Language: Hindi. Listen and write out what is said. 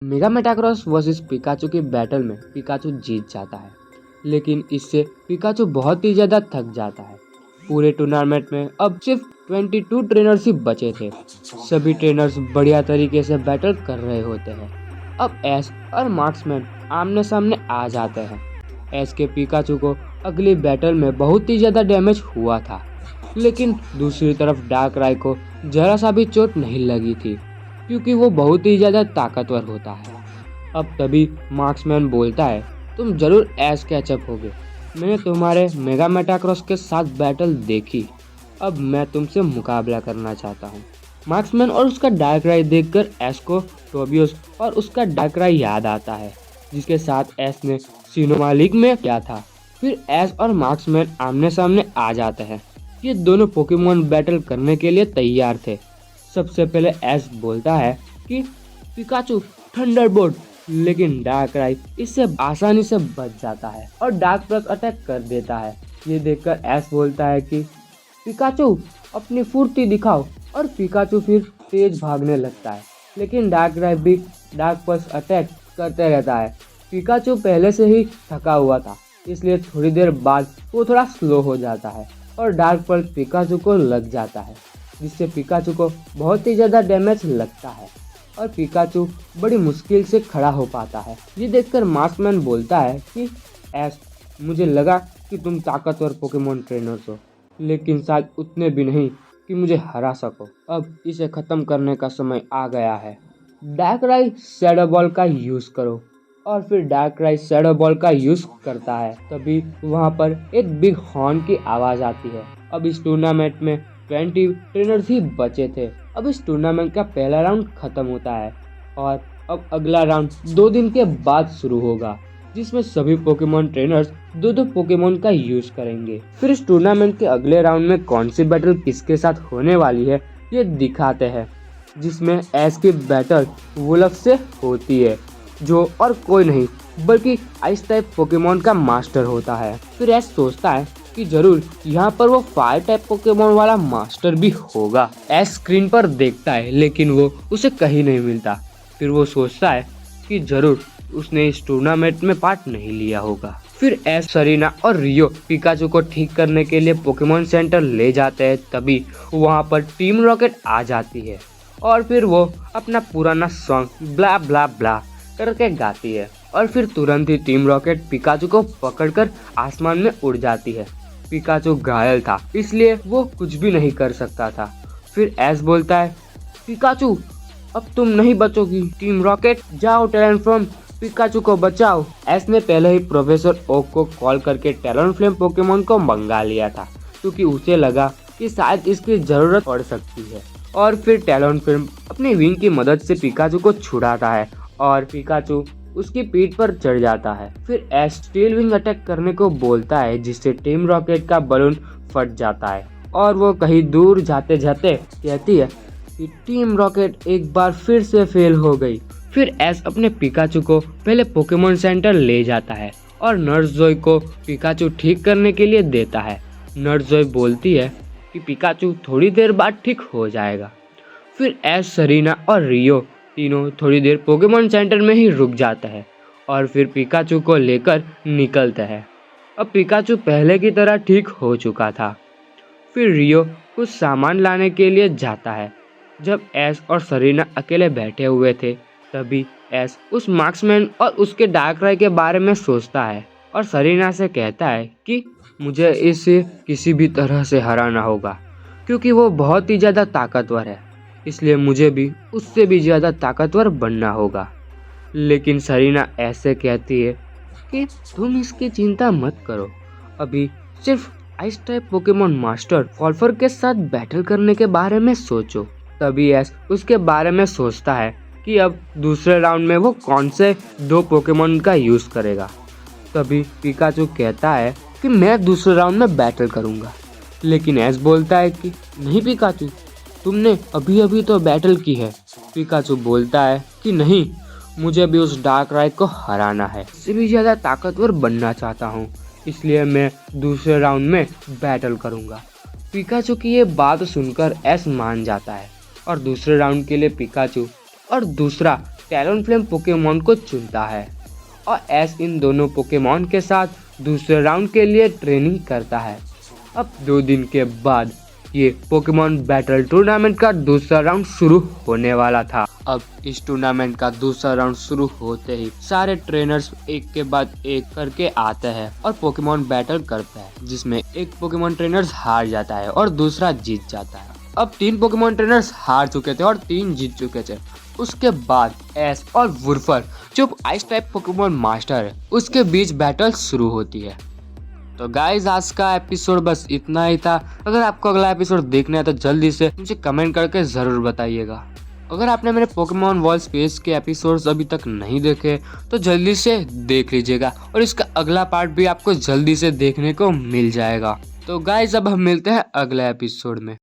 मेगा मेटाक्रॉस वर्सेस पिकाचू की बैटल में पिकाचू जीत जाता है, लेकिन इससे पिकाचू बहुत ही ज़्यादा थक जाता है। पूरे टूर्नामेंट में अब सिर्फ 22 ट्रेनर्स ही बचे थे। सभी ट्रेनर्स बढ़िया तरीके से बैटल कर रहे होते हैं। अब एस और मार्क्समैन आमने सामने आ जाते हैं। एस के पिकाचू को अगली बैटल में बहुत ही ज़्यादा डैमेज हुआ था, लेकिन दूसरी तरफ डार्कराई को जरा सा भी चोट नहीं लगी थी, क्योंकि वो बहुत ही ज़्यादा ताकतवर होता है। अब तभी मार्क्समैन बोलता है, तुम जरूर एस कैचअप होगे। मैंने तुम्हारे मेगा मेटाक्रॉस के साथ बैटल देखी, अब मैं तुमसे मुकाबला करना चाहता हूँ। मार्क्समैन और उसका डार्कराई देखकर एस को टोबियस और उसका डार्कराई याद आता है, जिसके साथ एस ने सिनेमा लीग में किया था। फिर एस और मार्क्समैन आमने सामने आ जाते हैं। ये दोनों पोकेमोन बैटल करने के लिए तैयार थे। सबसे पहले एस बोलता है कि पिकाचू थंडरबोल्ट, लेकिन डार्कराई इससे आसानी से बच जाता है और डार्क प्लस अटैक कर देता है। ये देखकर एस बोलता है कि पिकाचू अपनी फुर्ती दिखाओ, और पिकाचू फिर तेज भागने लगता है, लेकिन डार्कराई भी डार्क प्लस अटैक करते रहता है। पिकाचू पहले से ही थका हुआ था, इसलिए थोड़ी देर बाद वो थोड़ा स्लो हो जाता है और डार्क पल्स पिकाचू को लग जाता है, जिससे पिकाचू को बहुत ही ज़्यादा डैमेज लगता है और पिकाचू बड़ी मुश्किल से खड़ा हो पाता है। ये देखकर मार्क्समैन बोलता है कि एस, मुझे लगा कि तुम ताकतवर पोकेमोन ट्रेनर हो, लेकिन शायद उतने भी नहीं कि मुझे हरा सको। अब इसे ख़त्म करने का समय आ गया है। डार्कराई शैडो बॉल का यूज़ करो। और फिर डार्कराई शैडो बॉल का यूज़ करता है। तभी वहाँ पर एक बिग हॉर्न की आवाज़ आती है। अब इस टूर्नामेंट में 20 ट्रेनर्स ही बचे थे। अब इस टूर्नामेंट का पहला राउंड खत्म होता है और अब अगला राउंड 2 दिन के बाद शुरू होगा, जिसमें सभी पोकेमोन ट्रेनर्स दो पोकेमोन का यूज करेंगे। फिर इस टूर्नामेंट के अगले राउंड में कौन सी बैटल किसके साथ होने वाली है ये दिखाते हैं, जिसमें एस की बैटल वुल्फ से होती है, जो और कोई नहीं बल्कि आइस टाइप पोकेमोन का मास्टर होता है। फिर एस सोचता है कि जरूर यहाँ पर वो फायर टाइप पोकेमोन वाला मास्टर भी होगा। एस स्क्रीन पर देखता है, लेकिन वो उसे कहीं नहीं मिलता। फिर वो सोचता है कि जरूर उसने इस टूर्नामेंट में पार्ट नहीं लिया होगा। फिर एस, सरीना और रियो पिकाचू को ठीक करने के लिए पोकेमोन सेंटर ले जाते हैं। तभी वहाँ पर टीम रॉकेट आ जाती है और फिर वो अपना पुराना सॉन्ग ब्ला ब्ला ब्ला करके गाती है और फिर तुरंत ही टीम रॉकेट पिकाचू को पकड़कर आसमान में उड़ जाती है। पिकाचू घायल था, इसलिए वो कुछ भी नहीं कर सकता था। फिर एस बोलता है, पिकाचू अब तुम नहीं बचोगी, टीम रॉकेट जाओ टैलेंटफ्लेम पिकाचू को बचाओ। एस ने पहले ही प्रोफेसर ओक को कॉल करके टैलेंटफ्लेम पोकेमोन को मंगा लिया था, क्योंकि उसे लगा कि शायद इसकी जरूरत पड़ सकती है। और फिर टैलेंटफ्लेम अपनी विंग की मदद से पिकाचू को छुड़ाता है और पिकाचू उसकी पीठ पर चढ़ जाता है। फिर एस स्टील विंग अटैक करने को बोलता है, जिससे टीम रॉकेट का बलून फट जाता है और वो कहीं दूर जाते जाते कहती है कि टीम रॉकेट एक बार फिर से फेल हो गई। फिर एस अपने पिकाचू को पहले पोकेमोन सेंटर ले जाता है और नर्स जोई को पिकाचू ठीक करने के लिए देता है। नर्स जोई बोलती है कि पिकाचू थोड़ी देर बाद ठीक हो जाएगा। फिर एस, सरीना और रियो तीनों थोड़ी देर पोकेमोन सेंटर में ही रुक जाते हैं और फिर पिकाचू को लेकर निकलते हैं। अब पिकाचू पहले की तरह ठीक हो चुका था। फिर रियो कुछ सामान लाने के लिए जाता है। जब एस और सरीना अकेले बैठे हुए थे, तभी एस उस मार्क्समैन और उसके डार्कराई के बारे में सोचता है और सरीना से कहता है कि मुझे इसे किसी भी तरह से हराना होगा, क्योंकि वो बहुत ही ज़्यादा ताकतवर है, इसलिए मुझे भी उससे भी ज़्यादा ताकतवर बनना होगा। लेकिन सरीना ऐसे कहती है कि तुम इसकी चिंता मत करो, अभी सिर्फ आइस टाइप पोकेमोन मास्टर वॉल्फर के साथ बैटल करने के बारे में सोचो। तभी एस उसके बारे में सोचता है कि अब दूसरे राउंड में वो कौन से 2 पोकेमोन का यूज़ करेगा। तभी पिकाचू कहता है कि मैं दूसरे राउंड में बैटल करूँगा, लेकिन एस बोलता है कि नहीं पिकाचू, तुमने अभी अभी तो बैटल की है। पिकाचू बोलता है कि नहीं, मुझे भी उस डार्कराई को हराना है, इससे भी ज़्यादा ताकतवर बनना चाहता हूँ, इसलिए मैं दूसरे राउंड में बैटल करूँगा। पिकाचू की ये बात सुनकर एस मान जाता है और दूसरे राउंड के लिए पिकाचू और दूसरा टैलोनफ्लेम पोकेमॉन को चुनता है और एस इन दोनों पोकेमॉन के साथ दूसरे राउंड के लिए ट्रेनिंग करता है। अब 2 दिन के बाद ये पोकेमॉन बैटल टूर्नामेंट का दूसरा राउंड शुरू होने वाला था। अब इस टूर्नामेंट का दूसरा राउंड शुरू होते ही सारे ट्रेनर्स एक के बाद एक करके आते हैं और पोकेमॉन बैटल करते हैं, जिसमें एक पोकेमॉन ट्रेनर्स हार जाता है और दूसरा जीत जाता है। अब 3 पोकेमॉन ट्रेनर्स हार चुके थे और 3 जीत चुके थे। उसके बाद एस और वुल्फर जो आइस टाइप पोकेमॉन मास्टर है उसके बीच बैटल शुरू होती है। तो गाइज आज का एपिसोड बस इतना ही था। अगर आपको अगला एपिसोड देखना है तो जल्दी से मुझे कमेंट करके ज़रूर बताइएगा। अगर आपने मेरे पोकेमॉन वर्ल्ड स्पेस के एपिसोड्स अभी तक नहीं देखे तो जल्दी से देख लीजिएगा और इसका अगला पार्ट भी आपको जल्दी से देखने को मिल जाएगा। तो गाइज अब हम मिलते हैं अगले एपिसोड में।